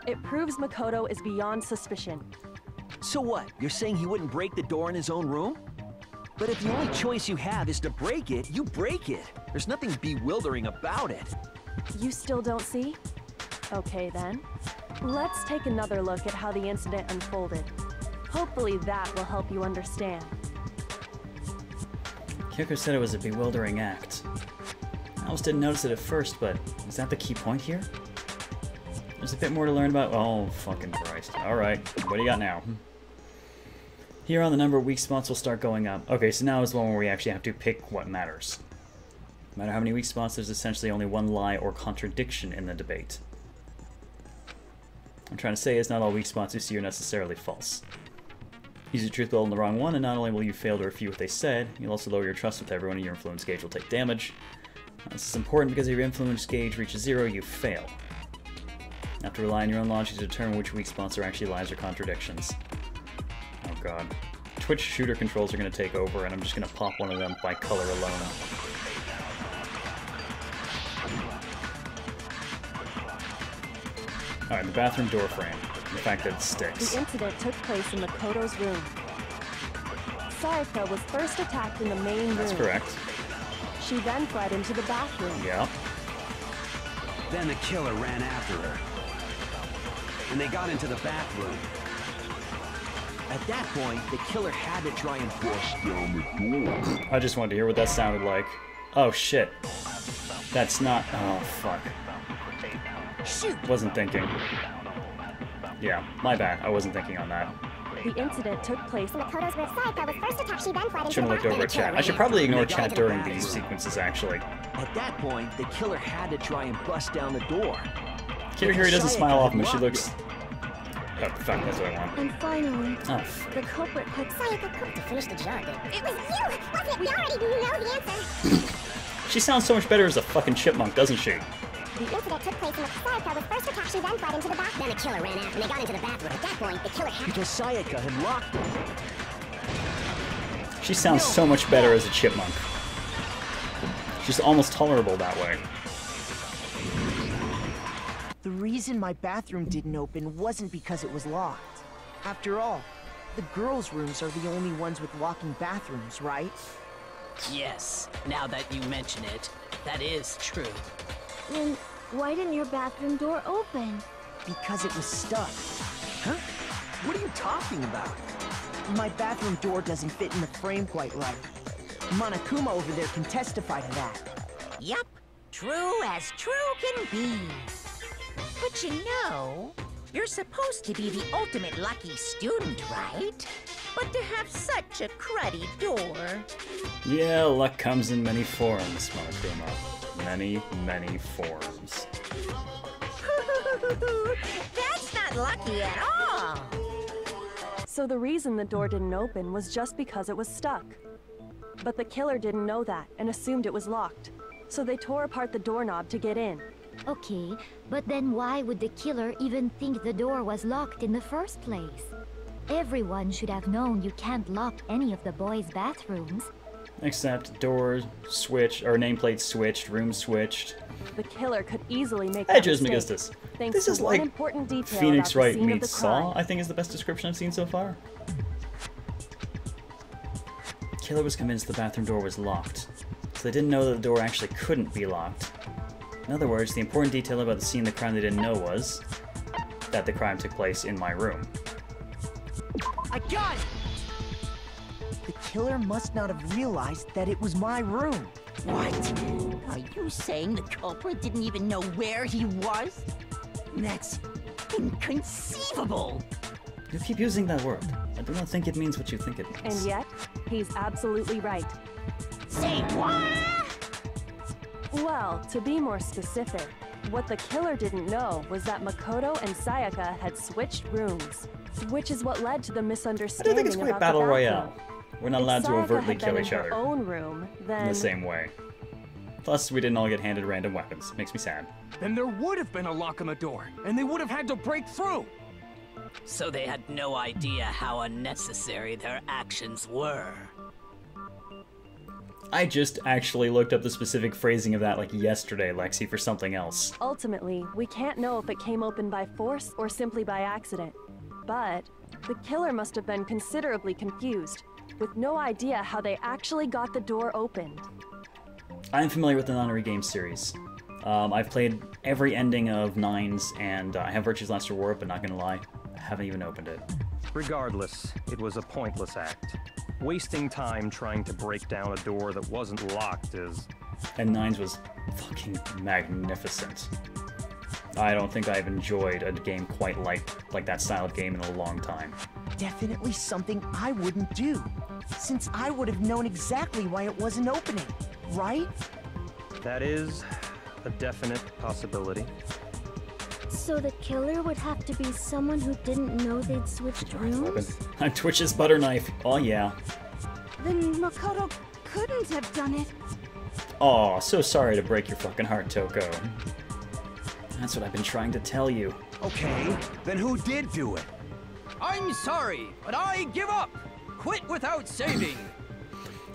It proves Makoto is beyond suspicion. So what? You're saying he wouldn't break the door in his own room? But if the only choice you have is to break it, you break it. There's nothing bewildering about it. You still don't see? Okay then. Let's take another look at how the incident unfolded. Hopefully that will help you understand. Kyoko said it was a bewildering act. I almost didn't notice it at first, but is that the key point here? There's a bit more to learn about— oh, fucking Christ. Alright, what do you got now? Here on, the number of weak spots will start going up. Okay, so now is the one where we actually have to pick what matters. No matter how many weak spots, there's essentially only one lie or contradiction in the debate. What I'm trying to say is not all weak spots you see are necessarily false. Use your truth built on the wrong one, and not only will you fail to refute what they said, you'll also lower your trust with everyone, and your influence gauge will take damage. This is important because if your influence gauge reaches 0, you fail. You have to rely on your own logic to determine which weak spots are actually lies or contradictions. Oh god. Twitch shooter controls are going to take over, and I'm just going to pop one of them by color alone. Alright, the bathroom door frame. The fact that it sticks. The incident took place in Makoto's room. Sayaka was first attacked in the main room. That's correct. She then fled into the bathroom. Yeah. Then the killer ran after her. And they got into the bathroom. At that point, the killer had to try and bust down the door. I just wanted to hear what that sounded like. Oh shit. That's not— oh fuck. Shoot. Wasn't thinking. Yeah, my bad. I wasn't thinking on that. The incident took place in Makoto's room. Sayaka was first attacked. She then fled into Shouldn't the have looked over at chat. I should probably ignore chat during these sequences, actually. At that point, the killer had to try and bust down the door. Kirihiri doesn't smile often, but she looks— oh, fuck, that's what I want. And finally, Oh, the culprit had Sayaka cooked to finish the job. It was you, wasn't it? We already know the answer. she sounds so much better as a fucking chipmunk, doesn't she? The incident took place in the— Sayaka was first attacked. She then fled into the bathroom. Then the killer ran out, and they got into the bathroom. At that point, the killer had— Because Sayaka had locked her. She sounds so much better as a chipmunk. She's almost tolerable that way. The reason my bathroom didn't open wasn't because it was locked. After all, the girls' rooms are the only ones with locking bathrooms, right? Yes, now that you mention it, that is true. Then why didn't your bathroom door open? Because it was stuck. Huh? What are you talking about? My bathroom door doesn't fit in the frame quite right. Monokuma over there can testify to that. Yup, true as true can be. But you know, you're supposed to be the ultimate lucky student, right? But to have such a cruddy door... Yeah, luck comes in many forms, Monokuma. Many, many forms. That's not lucky at all! So the reason the door didn't open was just because it was stuck. But the killer didn't know that and assumed it was locked. So they tore apart the doorknob to get in. Okay, but then why would the killer even think the door was locked in the first place? Everyone should have known you can't lock any of the boys' bathrooms. Except doors switched, or nameplate switched, room switched. The killer could easily make Hey, that mistake. Thanks This to is one like important detail Phoenix about the Wright scene of meets the crime. Saw, I think is the best description I've seen so far. Killer was convinced the bathroom door was locked, so they didn't know that the door actually couldn't be locked. In other words, the important detail about the scene of the crime they didn't know was that the crime took place in my room. I got it! The killer must not have realized that it was my room. What? Are you saying the culprit didn't even know where he was? That's inconceivable! You keep using that word. I do not think it means what you think it means. And yet, he's absolutely right. Say what? Well, to be more specific, what the killer didn't know was that Makoto and Sayaka had switched rooms, which is what led to the I misunderstanding don't think it's quite about Battle the Royale. bathroom. We're not If allowed to Sayaka overtly had kill been each in other her own room, then in the same way. Plus, we didn't all get handed random weapons. Makes me sad. Then there would have been a lock on the door, and they would have had to break through. So they had no idea how unnecessary their actions were. I just actually looked up the specific phrasing of that like yesterday, Lexi, for something else. Ultimately, we can't know if it came open by force or simply by accident. But the killer must have been considerably confused, with no idea how they actually got the door opened. I am familiar with the Nonary game series. I've played every ending of 9's, and I have Virtue's Last Reward, but not gonna lie, I haven't even opened it. Regardless, it was a pointless act. Wasting time trying to break down a door that wasn't locked is... And 9's was fucking magnificent. I don't think I've enjoyed a game quite like that style of game in a long time. Definitely something I wouldn't do, since I would have known exactly why it wasn't opening, right? That is a definite possibility. So the killer would have to be someone who didn't know they'd switched rooms? On Twitch's butter knife. Oh yeah. Then Makoto couldn't have done it. Aw, so sorry to break your fucking heart, Toko. That's what I've been trying to tell you. Okay, then who did do it? I'm sorry, but I give up. Quit without saving.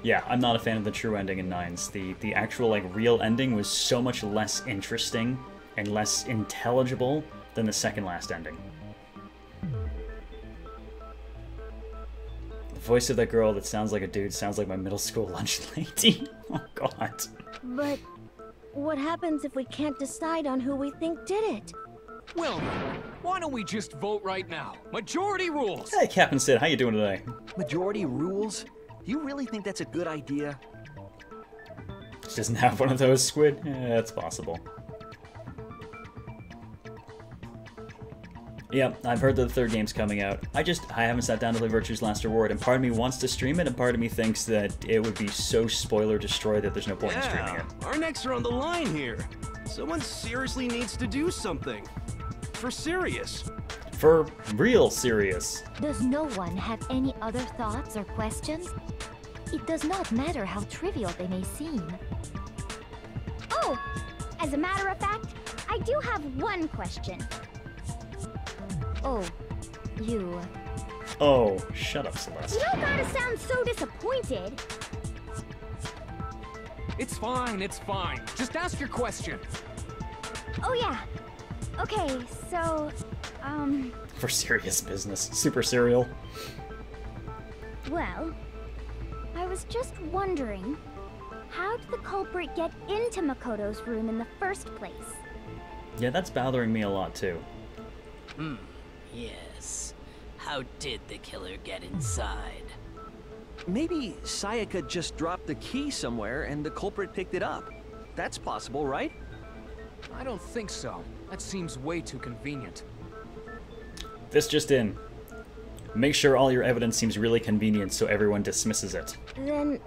Yeah, I'm not a fan of the true ending in 9's. The actual, like, real ending was so much less interesting and less intelligible than the second last ending. The voice of that girl that sounds like a dude sounds like my middle school lunch lady. Oh god. But what happens if we can't decide on who we think did it? Well, why don't we just vote right now? Majority rules! Hey, Captain Sid, how you doing today? Majority rules? You really think that's a good idea? She doesn't have one of those, Squid? Yeah, that's possible. Yeah, I've heard that the third game's coming out. I haven't sat down to play Virtue's Last Reward, and part of me wants to stream it, and part of me thinks that it would be so spoiler-destroyed that there's no point in streaming it. Our necks are on the line here. Someone seriously needs to do something. For serious. For real serious. Does no one have any other thoughts or questions? It does not matter how trivial they may seem. Oh, as a matter of fact, I do have one question. Oh, you... Oh, shut up, Celeste. You don't gotta sound so disappointed. It's fine, it's fine. Just ask your question. Oh yeah. Okay, so, For serious business. Super serial. well, I was just wondering, how did the culprit get into Makoto's room in the first place? Yeah, that's bothering me a lot, too. Yes. How did the killer get inside? Maybe Sayaka just dropped the key somewhere and the culprit picked it up. That's possible, right? I don't think so. That seems way too convenient. This just in. Make sure all your evidence seems really convenient so everyone dismisses it. Then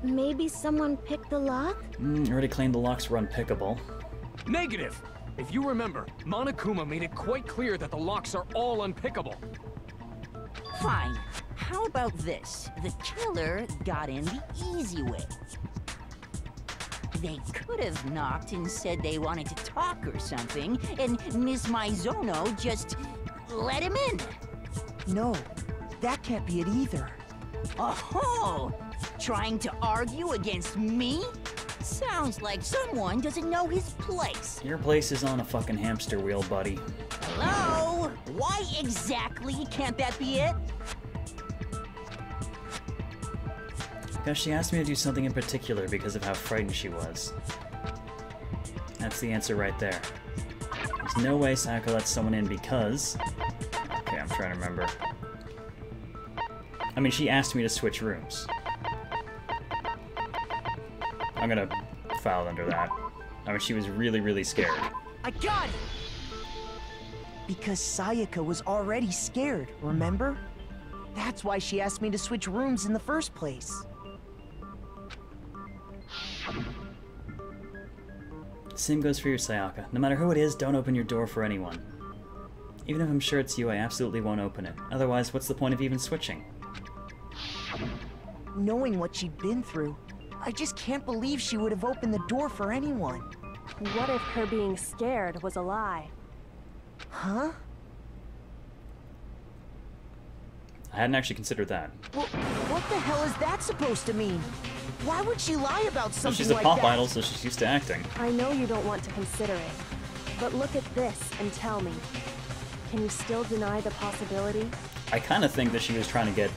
maybe someone picked the lock? Already claimed the locks were unpickable. Negative! If you remember, Monokuma made it quite clear that the locks are all unpickable. Fine. How about this? The killer got in the easy way. They could have knocked and said they wanted to talk or something, and Miss Maizono just let him in. No, that can't be it either. Oh, trying to argue against me? Sounds like someone doesn't know his place. Your place is on a fucking hamster wheel, buddy. Hello? Why exactly can't that be it? Because she asked me to do something in particular because of how frightened she was. That's the answer right there. There's no way Sayaka lets someone in because... Okay, I'm trying to remember. I mean, she asked me to switch rooms. I'm gonna file under that. I mean, she was really, really scared. I got it! Because Sayaka was already scared, remember? That's why she asked me to switch rooms in the first place. Same goes for you, Sayaka. No matter who it is, don't open your door for anyone. Even if I'm sure it's you, I absolutely won't open it. Otherwise, what's the point of even switching? Knowing what she'd been through, I just can't believe she would have opened the door for anyone. What if her being scared was a lie? Huh? I hadn't actually considered that. Well, what the hell is that supposed to mean? Why would she lie about Well, something she's a like pop that? idol, so she's used to acting. I know you don't want to consider it, but look at this and tell me. Can you still deny the possibility? I kind of think that she was trying to get,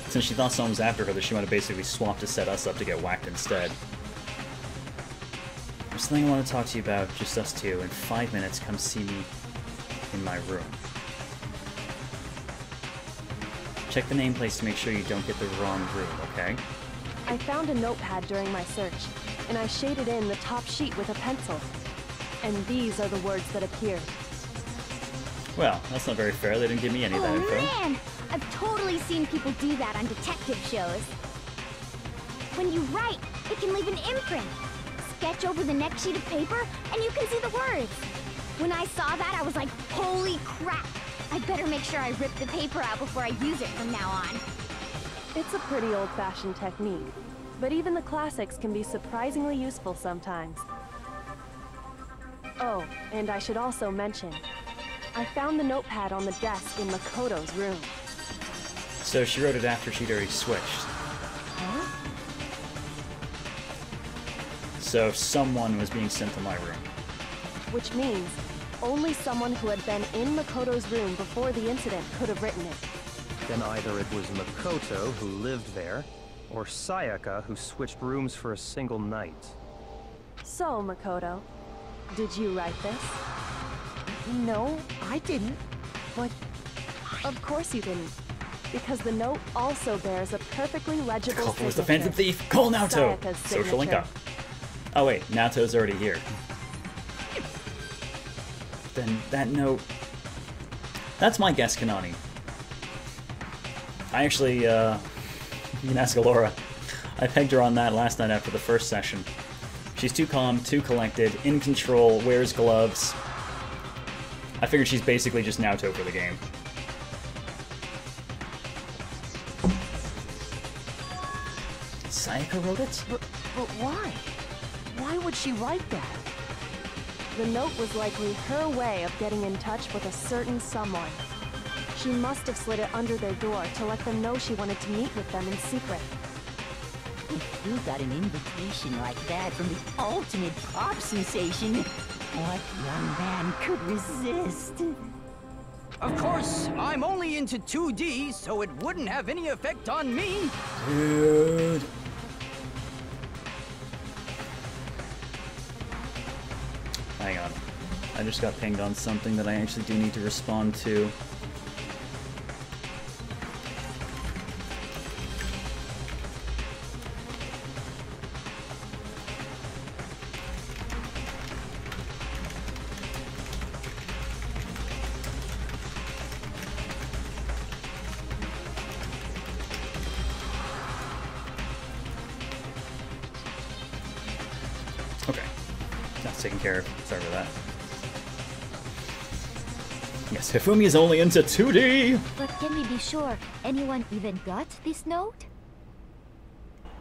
since she thought someone was after her, that she might have basically swapped to set us up to get whacked instead. There's something I want to talk to you about, just us two. In 5 minutes, come see me in my room. Check the nameplates to make sure you don't get the wrong room, okay? I found a notepad during my search, and I shaded in the top sheet with a pencil. And these are the words that appeared. Well, that's not very fair. They didn't give me any of that info. Man! I've totally seen people do that on detective shows. When you write, it can leave an imprint. Sketch over the next sheet of paper, and you can see the words. When I saw that, I was like, holy crap! I better make sure I rip the paper out before I use it from now on. It's a pretty old-fashioned technique, but even the classics can be surprisingly useful sometimes. Oh, and I should also mention, I found the notepad on the desk in Makoto's room. So she wrote it after she'd already switched. Huh? So someone was being sent to my room. Which means only someone who had been in Makoto's room before the incident could have written it. Then either it was Makoto who lived there, or Sayaka who switched rooms for a single night. So, Makoto, did you write this? No, I didn't. But... Of course you didn't. Because the note also bears a perfectly legible signature. Was the Phantom Thief? Call Naoto! Social link up. Oh wait, Naoto's already here. Then that note... That's my guess, Kanani. I actually, you can ask Alora. I pegged her on that last night after the first session. She's too calm, too collected, in control, wears gloves. I figured she's basically just Naoto for the game. Sayaka wrote it? But why? Why would she write that? The note was likely her way of getting in touch with a certain someone. She must have slid it under their door to let them know she wanted to meet with them in secret. If you got an invitation like that from the ultimate pop sensation, what young man could resist? Of course, I'm only into 2D, so it wouldn't have any effect on me. Dude. Hang on. I just got pinged on something that I actually do need to respond to. Taken care of. Sorry for that. Yes, Hifumi is only into 2D! But can we be sure anyone even got this note?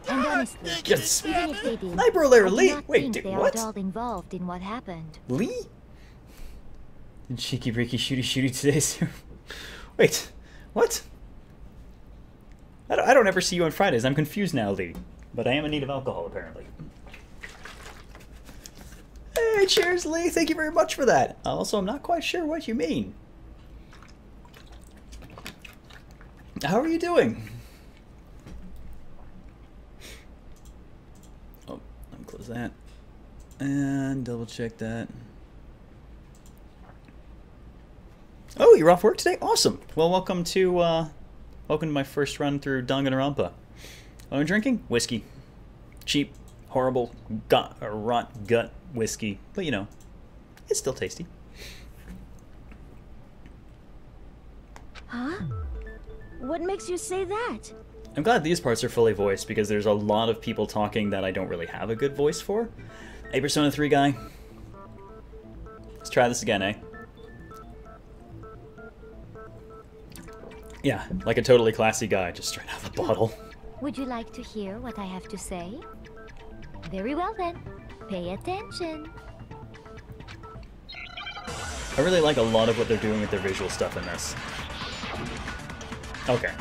And honestly, yes. even if they did, Hi, brother, Lee! I do not Wait, think they what? are at all involved in what happened. Lee? Did Cheeky Breaky Shooty today, sir? Wait, what? I don't ever see you on Fridays. I'm confused now, Lee. But I am in need of alcohol, apparently. Hey, cheers, Lee. Thank you very much for that. Also, I'm not quite sure what you mean. How are you doing? Oh, let me close that. And double check that. Oh, you're off work today? Awesome. Well, welcome to my first run through Danganronpa. What am I drinking? Whiskey. Cheap, horrible, gut whiskey, but you know, it's still tasty. Huh? What makes you say that? I'm glad these parts are fully voiced because there's a lot of people talking that I don't really have a good voice for. Hey, Persona 3 guy. Let's try this again, eh? Yeah, like a totally classy guy, just straight out of the bottle. Would you like to hear what I have to say? Very well then. Pay attention. I really like a lot of what they're doing with their visual stuff in this. Okay.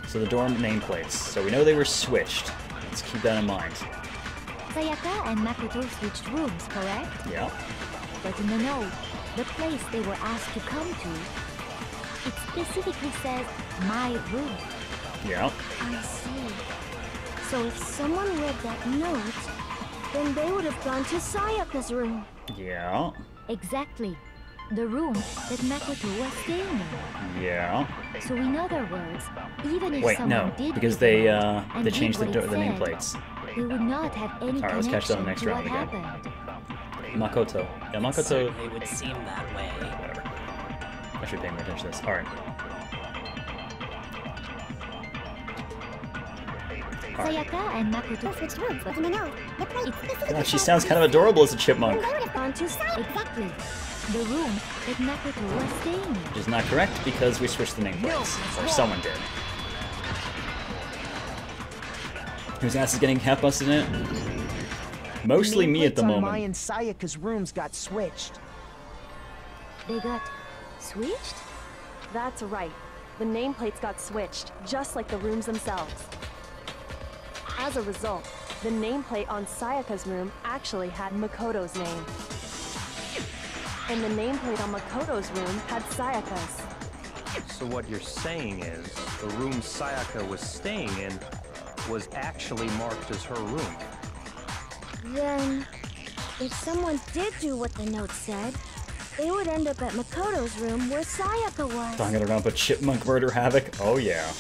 So the dorm nameplates. So we know they were switched. Let's keep that in mind. Sayaka and Makoto switched rooms, correct? Yeah. But in the note, the place they were asked to come to, it specifically says, my room. Yeah. I see. So if someone read that note, Then they would have gone to Sayaka's room. Yeah. Exactly. The room that Makoto was staying in. Yeah. So in other words, even if Wait, someone no, did because pick they it up and did changed the what it said, nameplates. they would not have any Alright, let's catch that on the connection next to round what again. happened. Makoto. Yeah, Makoto. Certainly would seem that way. Whatever. I should pay more attention to this. Alright. Sayaka and Makoto switched rooms, but no. God, she sounds kind of adorable as a chipmunk. Exactly. The room that Makoto was staying in. Which is not correct because we switched the nameplates. Or someone did. Whose ass is getting cat busted in it? Mostly me at the Nameplates on moment. Mai and Sayaka's rooms got switched. They got switched? That's right. The nameplates got switched, just like the rooms themselves. As a result, the nameplate on Sayaka's room actually had Makoto's name. And the nameplate on Makoto's room had Sayaka's. So what you're saying is, the room Sayaka was staying in was actually marked as her room. Then, if someone did do what the note said, they would end up at Makoto's room where Sayaka was. Danganronpa chipmunk murder havoc. Oh yeah.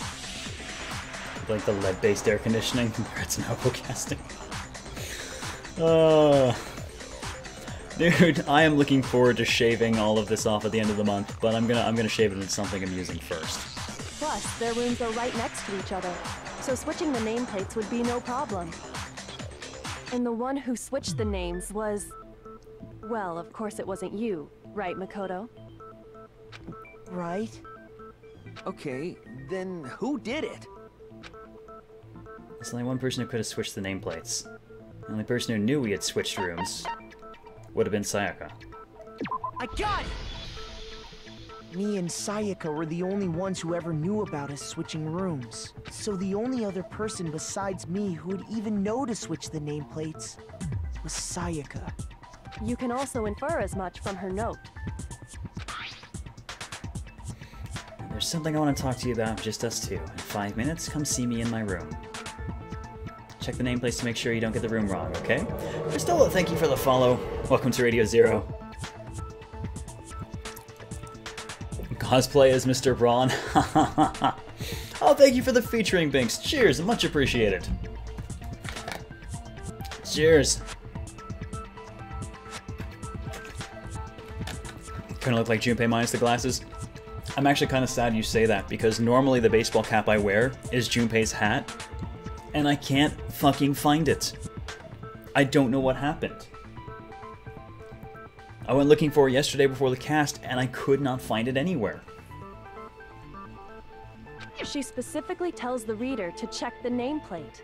Like the lead-based air conditioning. Congrats on casting. Dude, I am looking forward to shaving all of this off at the end of the month, but I'm gonna shave it into something amusing first. Plus, their rooms are right next to each other, so switching the nameplates would be no problem. And the one who switched the names was... well, of course it wasn't you, right, Makoto? Right. Okay, then who did it? There's only one person who could have switched the nameplates. The only person who knew we had switched rooms would have been Sayaka. I got it! Me and Sayaka were the only ones who ever knew about us switching rooms. So the only other person besides me who would even know to switch the nameplates was Sayaka. You can also infer as much from her note. There's something I want to talk to you about, just us two. In 5 minutes, come see me in my room. Check the nameplates to make sure you don't get the room wrong, okay? Cristola, thank you for the follow. Welcome to Radio Zero. Cosplay as Mr. Braun. Oh, thank you for the featuring, Binks. Cheers, much appreciated. Cheers. Kind of look like Junpei minus the glasses. I'm actually kind of sad you say that, because normally the baseball cap I wear is Junpei's hat, and I can't fucking find it. I don't know what happened. I went looking for it yesterday before the cast, and I could not find it anywhere. She specifically tells the reader to check the nameplate.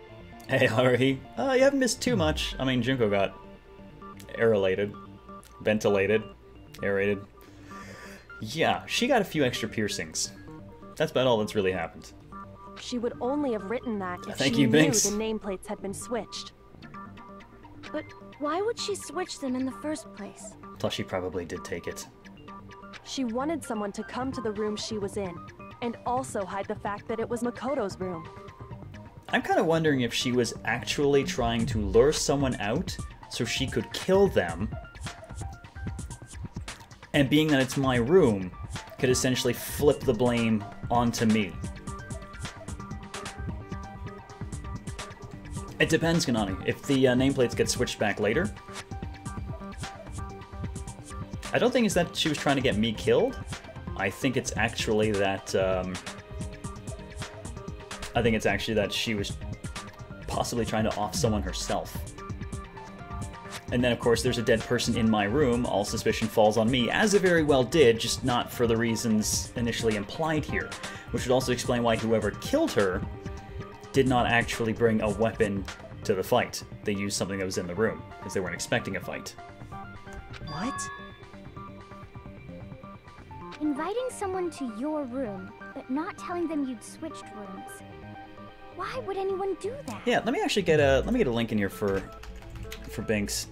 Hey, Haruhi. You haven't missed too much. I mean, Junko got aerated, ventilated, aerated. Yeah, she got a few extra piercings. That's about all that's really happened. She would only have written that if Thank she you, knew Binks. the nameplates had been switched. But why would she switch them in the first place? Plus, she probably did take it. She wanted someone to come to the room she was in, and also hide the fact that it was Makoto's room. I'm kind of wondering if she was actually trying to lure someone out so she could kill them, and being that it's my room, could essentially flip the blame onto me. It depends, Kanani. If the nameplates get switched back later, I don't think it's that she was trying to get me killed. I think it's actually that, I think it's actually that she was possibly trying to off someone herself. And then, of course, there's a dead person in my room. All suspicion falls on me, as it very well did, just not for the reasons initially implied here. Which would also explain why whoever killed her did not actually bring a weapon to the fight. They used something that was in the room, because they weren't expecting a fight. What? Inviting someone to your room, but not telling them you'd switched rooms. Why would anyone do that? Yeah, let me actually get a link in here for Binks.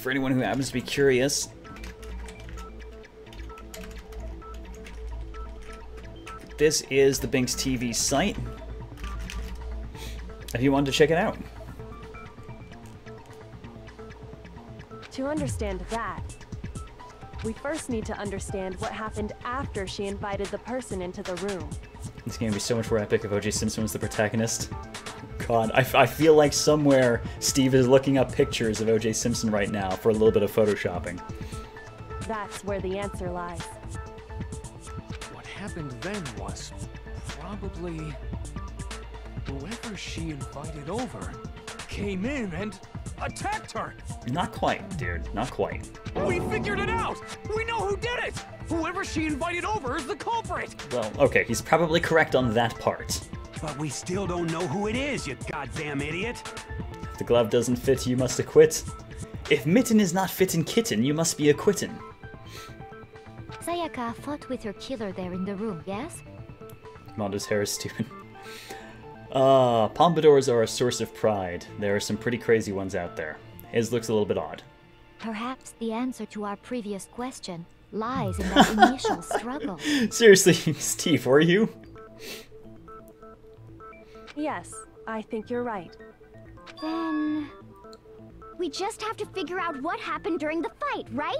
For anyone who happens to be curious, this is the Binks TV site, if you wanted to check it out. To understand that, we first need to understand what happened after she invited the person into the room. This game would be so much more epic if O.J. Simpson was the protagonist. God, I feel like somewhere Steve is looking up pictures of O.J. Simpson right now for a little bit of photoshopping. That's where the answer lies. What happened then was probably whoever she invited over came in and attacked her. Not quite, dude. Not quite. We figured it out! We know who did it! Whoever she invited over is the culprit! Well, okay, he's probably correct on that part. But we still don't know who it is, you goddamn idiot! If the glove doesn't fit, you must acquit. If mitten is not fit in kitten, you must be acquittin'. Sayaka fought with her killer there in the room, yes? Mondo's hair is stupid. Pompadours are a source of pride. There are some pretty crazy ones out there. His looks a little bit odd. Perhaps the answer to our previous question lies in that initial struggle. Seriously, Steve, were you? Yes, I think you're right. Then... we just have to figure out what happened during the fight, right?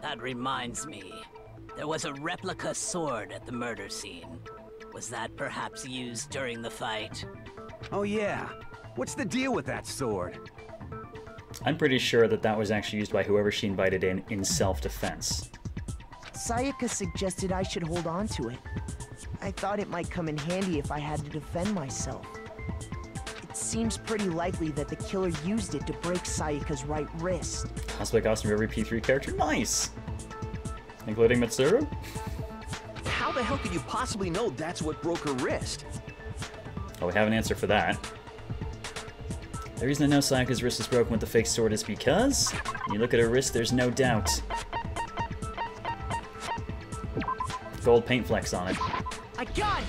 That reminds me. There was a replica sword at the murder scene. Was that perhaps used during the fight? Oh yeah. What's the deal with that sword? I'm pretty sure that that was actually used by whoever she invited in self-defense. Sayaka suggested I should hold on to it. I thought it might come in handy if I had to defend myself. It seems pretty likely that the killer used it to break Sayaka's right wrist. Cosplay costume of every P3 character? Nice! Including Mitsuru? How the hell could you possibly know that's what broke her wrist? Oh, we have an answer for that. The reason I know Sayaka's wrist is broken with the fake sword is because when you look at her wrist, there's no doubt. Gold paint flecks on it. I got it!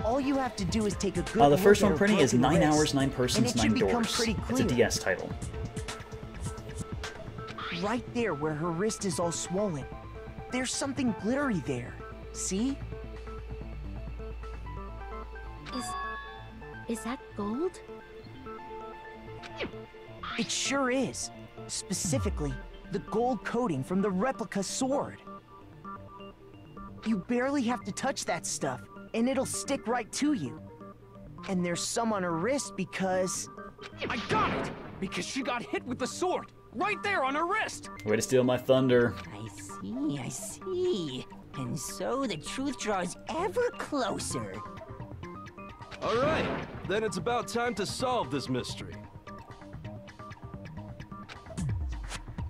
All you have to do is take a good The first look one at printing her is 9 broken hours, wrist, 9 persons, and it 9 should become doors. pretty It's a clear. DS title. Right there where her wrist is all swollen. There's something glittery there. See? Is that gold? It sure is. Specifically, the gold coating from the replica sword. You barely have to touch that stuff, and it'll stick right to you. And there's some on her wrist because... I got it! Because she got hit with the sword! Right there on her wrist! Way to steal my thunder. I see. And so the truth draws ever closer. All right, then it's about time to solve this mystery.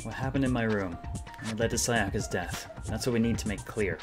What happened in my room? What led to Sayaka's death? That's what we need to make clear.